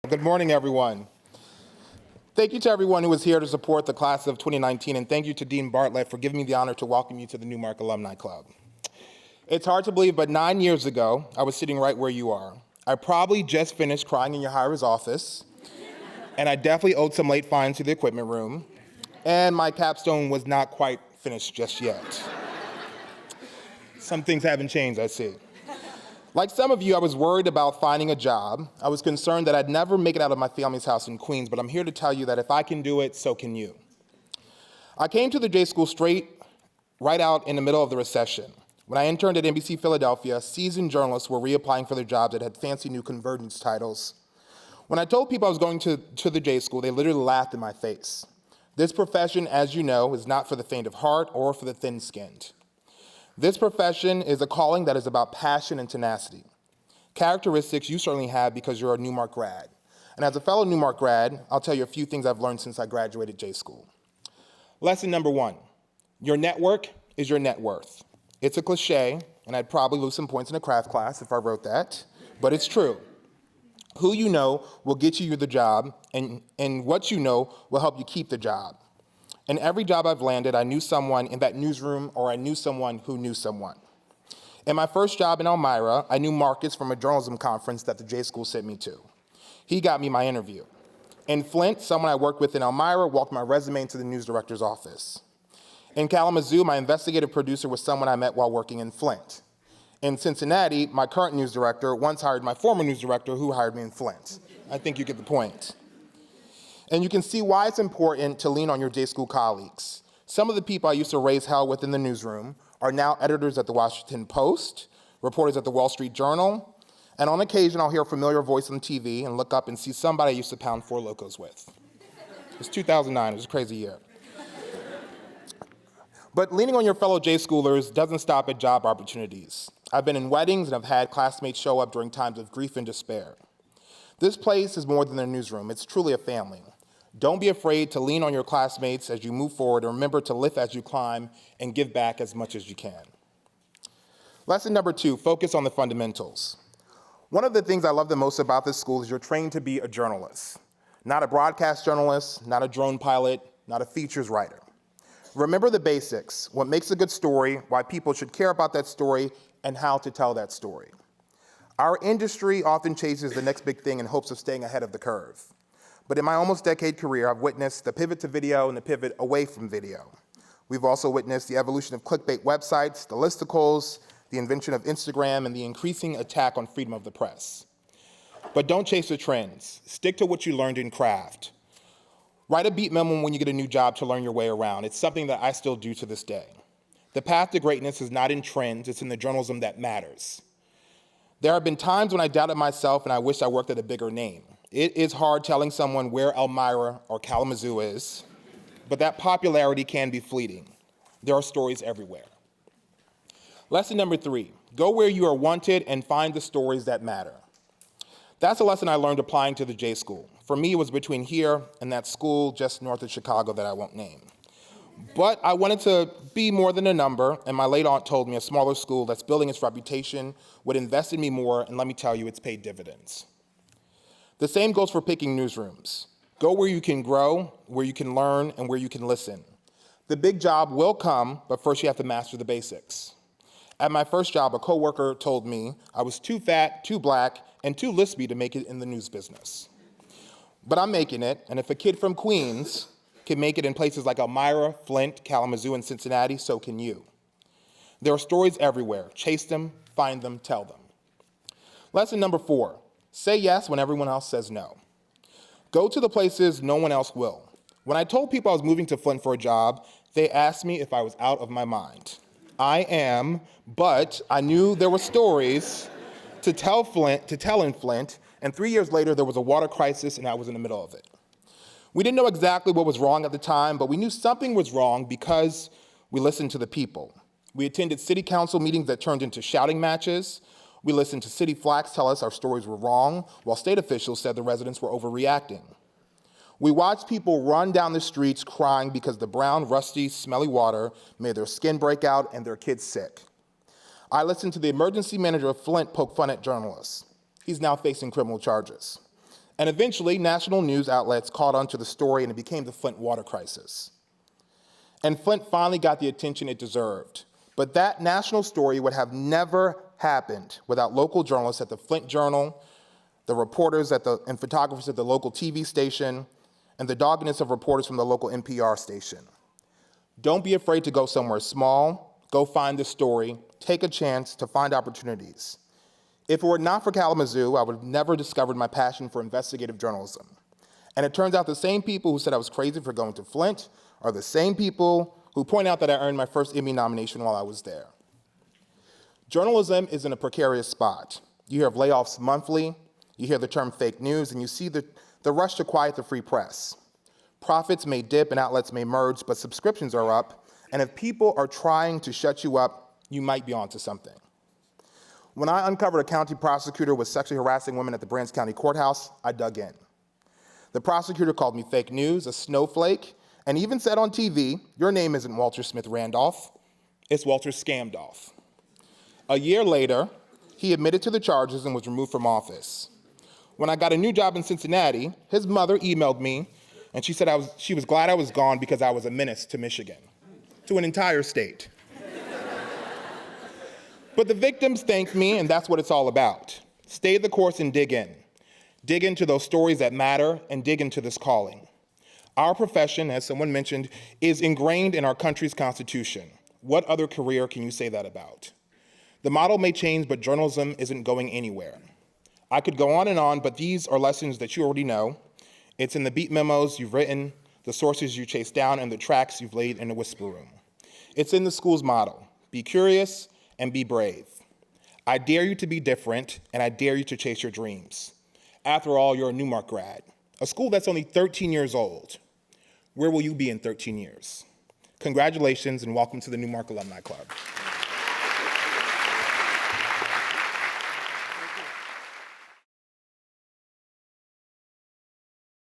Good morning, everyone. Thank you to everyone who was here to support the class of 2019, and thank you to Dean Bartlett for giving me the honor to welcome you to the Newmark Alumni Club. It's hard to believe, but 9 years ago, I was sitting right where you are. I probably just finished crying in your hires office, and I definitely owed some late fines to the equipment room, and my capstone was not quite finished just yet. Some things haven't changed, I see. Like some of you, I was worried about finding a job. I was concerned that I'd never make it out of my family's house in Queens, but I'm here to tell you that if I can do it, so can you. I came to the J School right out in the middle of the recession. When I interned at NBC Philadelphia, seasoned journalists were reapplying for their jobs that had fancy new convergence titles. When I told people I was going to the J School, they literally laughed in my face. This profession, as you know, is not for the faint of heart or for the thin-skinned. This profession is a calling that is about passion and tenacity, characteristics you certainly have because you're a Newmark grad. And as a fellow Newmark grad, I'll tell you a few things I've learned since I graduated J School. Lesson number one, your network is your net worth. It's a cliche, and I'd probably lose some points in a craft class if I wrote that, but it's true. Who you know will get you the job, and what you know will help you keep the job. In every job I've landed, I knew someone in that newsroom or I knew someone who knew someone. In my first job in Elmira, I knew Marcus from a journalism conference that the J School sent me to. He got me my interview. In Flint, someone I worked with in Elmira walked my resume into the news director's office. In Kalamazoo, my investigative producer was someone I met while working in Flint. In Cincinnati, my current news director once hired my former news director who hired me in Flint. I think you get the point. And you can see why it's important to lean on your J School colleagues. Some of the people I used to raise hell with in the newsroom are now editors at the Washington Post, reporters at the Wall Street Journal, and on occasion I'll hear a familiar voice on TV and look up and see somebody I used to pound Four Locos with. It was 2009, it was a crazy year. But leaning on your fellow J Schoolers doesn't stop at job opportunities. I've been in weddings and I've had classmates show up during times of grief and despair. This place is more than a newsroom, it's truly a family. Don't be afraid to lean on your classmates as you move forward, and remember to lift as you climb and give back as much as you can. Lesson number two, focus on the fundamentals. One of the things I love the most about this school is you're trained to be a journalist. Not a broadcast journalist, not a drone pilot, not a features writer. Remember the basics, what makes a good story, why people should care about that story, and how to tell that story. Our industry often chases the next big thing in hopes of staying ahead of the curve. But in my almost decade career, I've witnessed the pivot to video and the pivot away from video. We've also witnessed the evolution of clickbait websites, the listicles, the invention of Instagram, and the increasing attack on freedom of the press. But don't chase the trends. Stick to what you learned in craft. Write a beat memo when you get a new job to learn your way around. It's something that I still do to this day. The path to greatness is not in trends, it's in the journalism that matters. There have been times when I doubted myself and I wished I worked at a bigger name. It is hard telling someone where Elmira or Kalamazoo is, but that popularity can be fleeting. There are stories everywhere. Lesson number three, go where you are wanted and find the stories that matter. That's a lesson I learned applying to the J School. For me, it was between here and that school just north of Chicago that I won't name. But I wanted to be more than a number, and my late aunt told me a smaller school that's building its reputation would invest in me more, and let me tell you, it's paid dividends. The same goes for picking newsrooms. Go where you can grow, where you can learn, and where you can listen. The big job will come, but first you have to master the basics. At my first job, a coworker told me I was too fat, too black, and too lispy to make it in the news business. But I'm making it, and if a kid from Queens can make it in places like Elmira, Flint, Kalamazoo, and Cincinnati, so can you. There are stories everywhere. Chase them, find them, tell them. Lesson number four, say yes when everyone else says no. Go to the places no one else will. When I told people I was moving to Flint for a job, they asked me if I was out of my mind. I am, but I knew there were stories to tell in Flint, and 3 years later there was a water crisis and I was in the middle of it. We didn't know exactly what was wrong at the time, but we knew something was wrong because we listened to the people. We attended city council meetings that turned into shouting matches. We listened to city flags tell us our stories were wrong, while state officials said the residents were overreacting. We watched people run down the streets crying because the brown, rusty, smelly water made their skin break out and their kids sick. I listened to the emergency manager of Flint poke fun at journalists. He's now facing criminal charges. And eventually, national news outlets caught on to the story and it became the Flint water crisis. And Flint finally got the attention it deserved. But that national story would have never happened without local journalists at the Flint Journal, the reporters and photographers at the local TV station, and the doggedness of reporters from the local NPR station. Don't be afraid to go somewhere small. Go find the story. Take a chance to find opportunities. If it were not for Kalamazoo, I would have never discovered my passion for investigative journalism. And it turns out the same people who said I was crazy for going to Flint are the same people who point out that I earned my first Emmy nomination while I was there. Journalism is in a precarious spot. You hear of layoffs monthly, you hear the term fake news, and you see the rush to quiet the free press. Profits may dip and outlets may merge, but subscriptions are up, and if people are trying to shut you up, you might be onto something. When I uncovered a county prosecutor was sexually harassing women at the Branch County Courthouse, I dug in. The prosecutor called me fake news, a snowflake, and even said on TV, your name isn't Walter Smith-Randolph, it's Walter Scamdolph. A year later, he admitted to the charges and was removed from office. When I got a new job in Cincinnati, his mother emailed me, and she said she was glad I was gone because I was a menace to Michigan, to an entire state. But the victims thanked me, and that's what it's all about. Stay the course and dig in. Dig into those stories that matter and dig into this calling. Our profession, as someone mentioned, is ingrained in our country's constitution. What other career can you say that about? The model may change, but journalism isn't going anywhere. I could go on, but these are lessons that you already know. It's in the beat memos you've written, the sources you chase down, and the tracks you've laid in the whisper room. It's in the school's motto: be curious and be brave. I dare you to be different, and I dare you to chase your dreams. After all, you're a Newmark grad, a school that's only 13 years old. Where will you be in 13 years? Congratulations, and welcome to the Newmark Alumni Club.